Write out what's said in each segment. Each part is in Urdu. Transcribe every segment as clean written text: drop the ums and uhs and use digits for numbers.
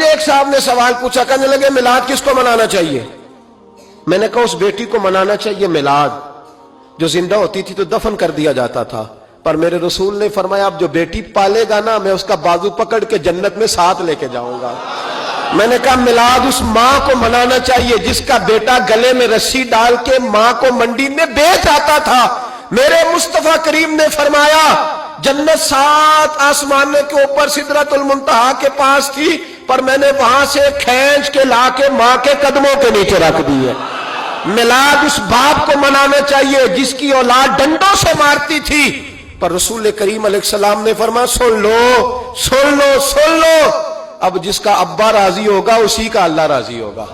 ایک صاحب نے سوال پوچھا، کہنے لگے میلاد کس کو منانا چاہیے؟ میں نے کہا اس بیٹی کو منانا چاہیے میلاد جو زندہ ہوتی تھی تو دفن کر دیا جاتا تھا، پر میرے رسول نے فرمایا اب جو بیٹی پالے گا نا میں اس کا بازو پکڑ کے جنت میں ساتھ لے کے جاؤں گا۔ میں نے کہا میلاد اس ماں کو منانا چاہیے جس کا بیٹا گلے میں رسی ڈال کے ماں کو منڈی میں بیچ آتا تھا۔ میرے مصطفیٰ کریم نے فرمایا جنت 7 آسمان کے اوپر سدرۃ المنتہا کے پاس تھی، پر میں نے وہاں سے کھینچ کے لا کے ماں کے قدموں کے نیچے رکھ دی ہے۔ میلاد اس باپ کو منانا چاہیے جس کی اولاد ڈنڈوں سے مارتی تھی، پر رسول کریم علیہ السلام نے فرمایا سن لو سن لو سن لو، اب جس کا ابا راضی ہوگا اسی کا اللہ راضی ہوگا۔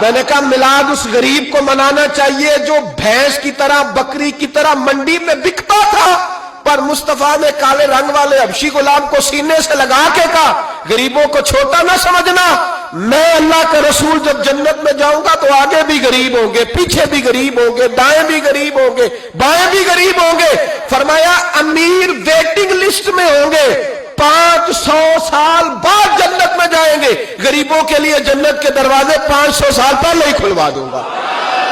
میں نے کہا میلاد اس غریب کو منانا چاہیے جو بھینس کی طرح بکری کی طرح منڈی میں بکتا تھا، پر مصطفیٰ نے کالے رنگ والے حبشی غلام کو سینے سے لگا کے کہا غریبوں کو چھوٹا نہ سمجھنا، میں اللہ کا رسول جب جنت میں جاؤں گا تو آگے بھی غریب ہوں گے، پیچھے بھی غریب ہوں گے، دائیں بھی غریب ہوں گے، بائیں بھی غریب ہوں گے۔ فرمایا امیر ویٹنگ لسٹ میں ہوں گے، 500 سال بعد جنت میں جائیں گے، غریبوں کے لیے جنت کے دروازے 500 سال پہلے ہی کھلوا دوں گا۔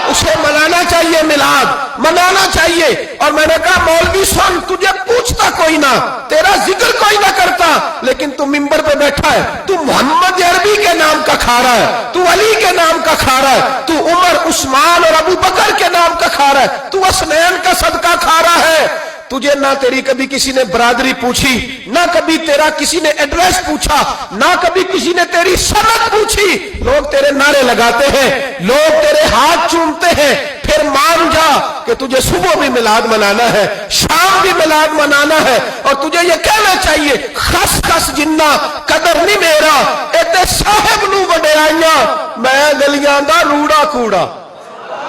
اسے منانا چاہیے، میلاد منانا چاہیے۔ اور میں نے کہا مولوی سن، تجھے پوچھتا کوئی نہ، تیرا ذکر کوئی نہ کرتا، لیکن تو ممبر پہ بیٹھا ہے، تو محمد عربی کے نام کا کھا رہا ہے، تو علی کے نام کا کھا رہا ہے، تو عمر عثمان اور ابو بکر کے نام کا کھا رہا ہے، تو اسنین کا صدقہ کھا رہا ہے۔ تجھے نہ تیری کبھی کسی نے برادری پوچھی، نہ کبھی تیرا کسی نے ایڈریس پوچھا، نہ کبھی کسی نے تیری سند پوچھی، لوگ تیرے نعرے لگاتے ہیں، لوگ تیرے ہاتھ چومتے ہیں۔ پھر مان جا کہ تجھے صبح بھی میلاد منانا ہے، شام بھی میلاد منانا ہے، اور تجھے یہ کہنا چاہیے خس خس جنہ قدر نہیں میرا ایتے صاحب نو وڈیائیاں، میں گلیاں دا روڑا کوڑا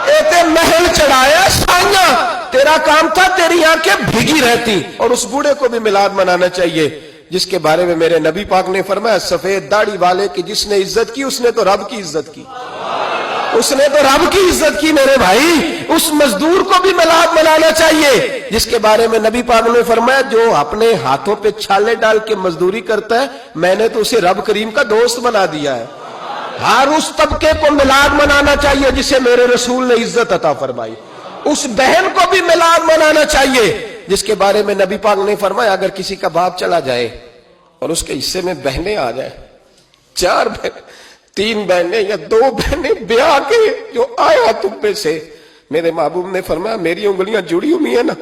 ایتے محل چڑھایا سائیاں، تیرا کام تھا تیری آنکھیں بھیگی رہتی۔ اور اس بوڑھے کو بھی میلاد منانا چاہیے جس کے بارے میں میرے نبی پاک نے فرمایا سفید داڑھی والے کی جس نے عزت کی اس نے تو رب کی عزت کی، اس نے تو رب کی عزت کی میرے بھائی۔ اس مزدور کو بھی میلاد منانا چاہیے جس کے بارے میں نبی پاک نے فرمایا جو اپنے ہاتھوں پہ چھالے ڈال کے مزدوری کرتا ہے میں نے تو اسے رب کریم کا دوست بنا دیا ہے۔ ہر اس طبقے کو میلاد منانا چاہیے جسے میرے رسول نے عزت عطا فرمائی۔ اس بہن کو بھی میلاد منانا چاہیے جس کے بارے میں نبی پاک نے فرمایا اگر کسی کا باپ چلا جائے اور اس کے حصے میں بہنیں آ جائیں، 4 بہن 3 بہنیں یا 2 بہنیں بیاہ کے جو آیا تم پہ سے، میرے محبوب نے فرمایا میری انگلیاں جڑی ہوئی ہیں نا،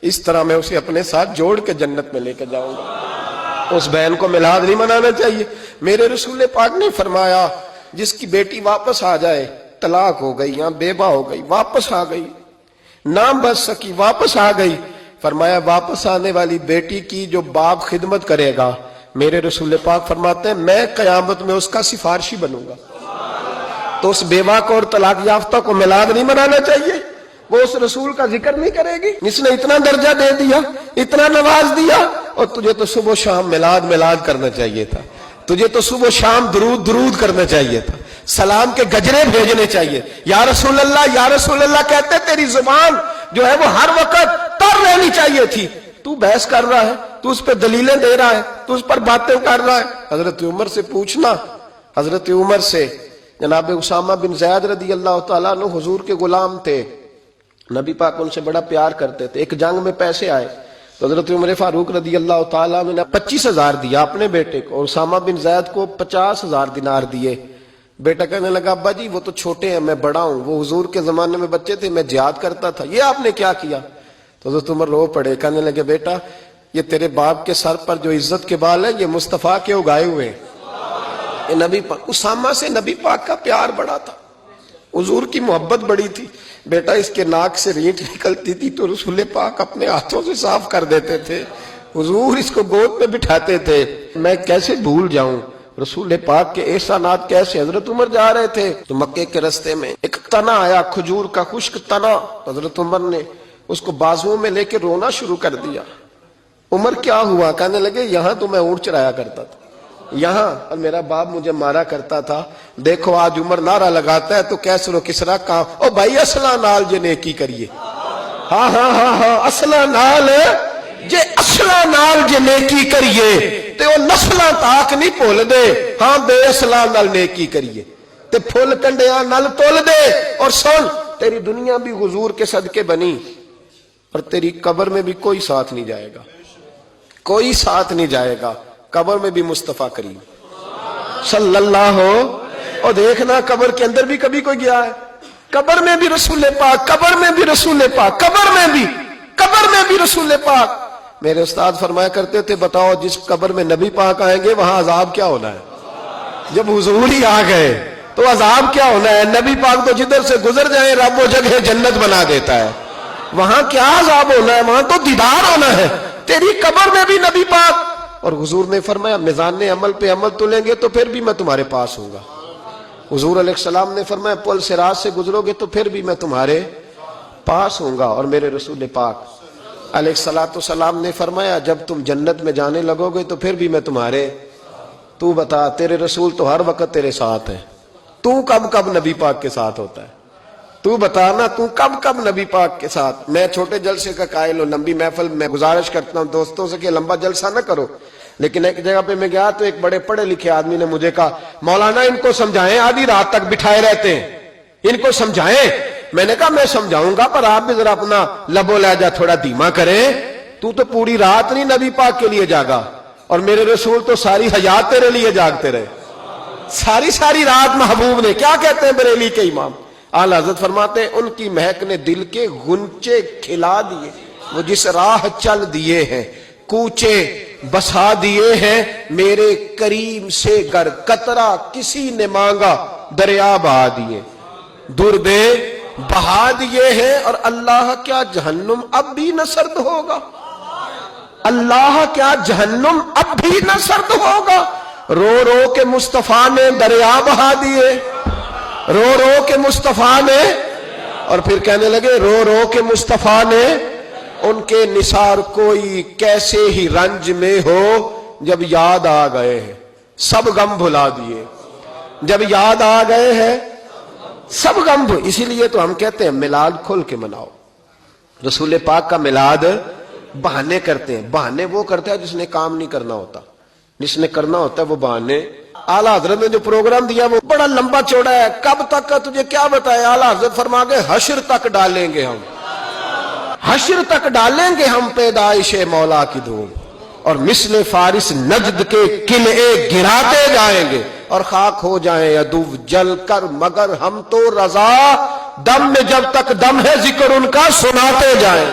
اس طرح میں اسے اپنے ساتھ جوڑ کے جنت میں لے کے جاؤں گا۔ اس بہن کو میلاد نہیں منانا چاہیے۔ میرے رسول پاک نے فرمایا جس کی بیٹی واپس آ جائے، طلاق ہو گئی یا بیوہ ہو گئی، واپس آ گئی، نہ بچ سکی واپس آ گئی، فرمایا واپس آنے والی بیٹی کی جو باپ خدمت کرے گا میرے رسول پاک فرماتے ہیں میں قیامت میں اس کا سفارشی بنوں گا۔ تو اس بیوہ کو اور طلاق یافتہ کو میلاد نہیں منانا چاہیے؟ وہ اس رسول کا ذکر نہیں کرے گی جس نے اتنا درجہ دے دیا، اتنا نواز دیا؟ اور تجھے تو صبح و شام میلاد کرنا چاہیے تھا، تجھے تو صبح و شام درود کرنا چاہیے تھا، سلام کے گجرے بھیجنے چاہیے، یا رسول اللہ کہتے تیری زبان جو ہے وہ ہر وقت تر رہنی چاہیے تھی، تو بحث کر رہا ہے، تو اس پہ دلیلیں دے رہا ہے، تو اس پر باتیں کر رہا ہے۔ حضرت عمر سے پوچھنا، حضرت عمر سے جناب اسامہ بن زید رضی اللہ تعالیٰ عنہ حضور کے غلام تھے، نبی پاک ان سے بڑا پیار کرتے تھے۔ ایک جنگ میں پیسے آئے تو حضرت عمر فاروق رضی اللہ تعالیٰ عنہ نے 25,000 دیا اپنے بیٹے کو، اور اسامہ بن زید کو 50,000 دینار دیے۔ بیٹا کہنے لگا ابا جی وہ تو چھوٹے ہیں میں بڑا ہوں، وہ حضور کے زمانے میں بچے تھے میں جہاد کرتا تھا، یہ آپ نے کیا کیا؟ تو حضرت عمر رو پڑے، کہنے لگے بیٹا یہ تیرے باپ کے سر پر جو عزت کے بال ہے یہ مصطفیٰ کے اگائے ہوئے ہیں۔ یہ نبی پاک، اسامہ سے نبی پاک کا پیار بڑا تھا، حضور کی محبت بڑی تھی۔ بیٹا اس کے ناک سے رینٹ نکلتی تھی تو رسول پاک اپنے ہاتھوں سے صاف کر دیتے تھے، حضور اس کو گود میں بٹھاتے تھے۔ میں کیسے بھول جاؤں رسول پاک کے احسانات کیسے۔ حضرت عمر جا رہے تھے تو مکے کے رستے میں ایک تنا آیا، کھجور کا خشک تنا، حضرت عمر نے اس کو بازوؤں میں لے کے رونا شروع کر دیا۔ عمر کیا ہوا؟ کہنے لگے یہاں تو میں اونٹ چرایا کرتا تھا، یہاں اور میرا باپ مجھے مارا کرتا تھا، دیکھو آج عمر نعرہ لگاتا ہے تو کیسر و کسرا کہاں، او بھائی اصلہ نال جے نیکی کریے، ہاں اصلہ نال جے اصلہ نال جے نیکی کریے تے وہ نسلاں تاک نہیں بھول دے ہاں بے اسلام نال نیکی کریے تے پھل کنڈیاں نال تول دے. اور سن تیری دنیا بھی حضور کے صدقے بنی اور تیری قبر میں بھی کوئی ساتھ نہیں جائے گا, کوئی ساتھ نہیں جائے گا. قبر میں بھی مصطفیٰ کریم صلی اللہ ہو. اور دیکھنا قبر کے اندر بھی کبھی کوئی گیا ہے؟ قبر میں بھی رسول پاک, قبر میں بھی رسول پاک, قبر میں بھی رسول پاک. میرے استاد فرمایا کرتے تھے بتاؤ جس قبر میں نبی پاک آئیں گے وہاں عذاب کیا ہونا ہے؟ جب حضور ہی آ گئے تو عذاب کیا ہونا ہے؟ نبی پاک تو جدھر سے گزر جائیں رب وہ جگہ جنت بنا دیتا ہے. وہاں کیا عذاب ہونا ہے؟ وہاں تو دیدار ہونا ہے. تیری قبر میں بھی نبی پاک. اور حضور نے فرمایا میزان عمل پہ عمل تلیں گے تو پھر بھی میں تمہارے پاس ہوں گا. حضور علیہ السلام نے فرمایا پل صراط سے گزرو گے تو پھر بھی میں تمہارے پاس ہوں گا. اور میرے رسول پاک علیہ السلام نے فرمایا جب تم جنت میں جانے لگو گے تو پھر بھی میں تمہارے. تو بتا تیرے رسول تو ہر وقت تیرے ساتھ ہے, تو کب کب نبی پاک کے ساتھ ہوتا ہے؟ تو بتانا تو کب کب نبی پاک کے ساتھ؟ میں چھوٹے جلسے کا قائل ہوں, لمبی محفل میں گزارش کرتا ہوں دوستوں سے کہ لمبا جلسہ نہ کرو. لیکن ایک جگہ پہ میں گیا تو ایک بڑے پڑھے لکھے آدمی نے مجھے کہا مولانا ان کو سمجھائیں, آدھی رات تک بٹھائے رہتے ہیں, ان کو سمجھائیں. میں نے کہا میں سمجھاؤں گا پر آپ بھی ذرا اپنا لب و لہجہ تھوڑا دھیما کریں. تو پوری رات نہیں نبی پاک کے لیے جاگا اور میرے رسول تو ساری حیات تیرے لیے جاگتے رہے, ساری رات محبوب نے. کیا کہتے ہیں بریلی کے امام اعلیٰ حضرت فرماتے ہیں ان کی مہک نے دل کے غنچے کھلا دیے, وہ جس راہ چل دیے ہیں کوچے بسا دیے ہیں, میرے کریم سے گر قطرہ کسی نے مانگا دریا بہا دیے, دربے بہا دیے ہیں. اور اللہ کیا جہنم اب بھی نہ سرد ہوگا؟ اللہ کیا جہنم اب بھی نہ سرد ہوگا؟ رو رو کے مصطفیٰ نے دریا بہا دیے, رو رو کے مصطفیٰ نے. اور پھر کہنے لگے رو رو کے مصطفیٰ نے ان کے نثار کوئی کیسے ہی رنج میں ہو جب یاد آ گئے ہیں سب غم بھلا دیے, جب یاد آ گئے ہیں سب غم. اسی لیے تو ہم کہتے ہیں میلاد کھل کے مناؤ. رسول پاک کا میلاد بہانے کرتے ہیں, بہانے وہ کرتا ہے جس نے کام نہیں کرنا ہوتا, جس نے کرنا ہوتا ہے وہ بہانے. اعلیٰ حضرت نے جو پروگرام دیا وہ بڑا لمبا چوڑا ہے, کب تک کا تجھے کیا بتائے. اعلیٰ حضرت فرما گئے حشر تک ڈالیں گے ہم, حشر تک ڈالیں گے ہم پیدائش مولا کی دھوم, اور مثل فارس نجد کے قلعے گراتے جائیں گے اور خاک ہو جائیں عدو جل کر, مگر ہم تو رضا دم میں جب تک دم ہے ذکر ان کا سناتے جائیں.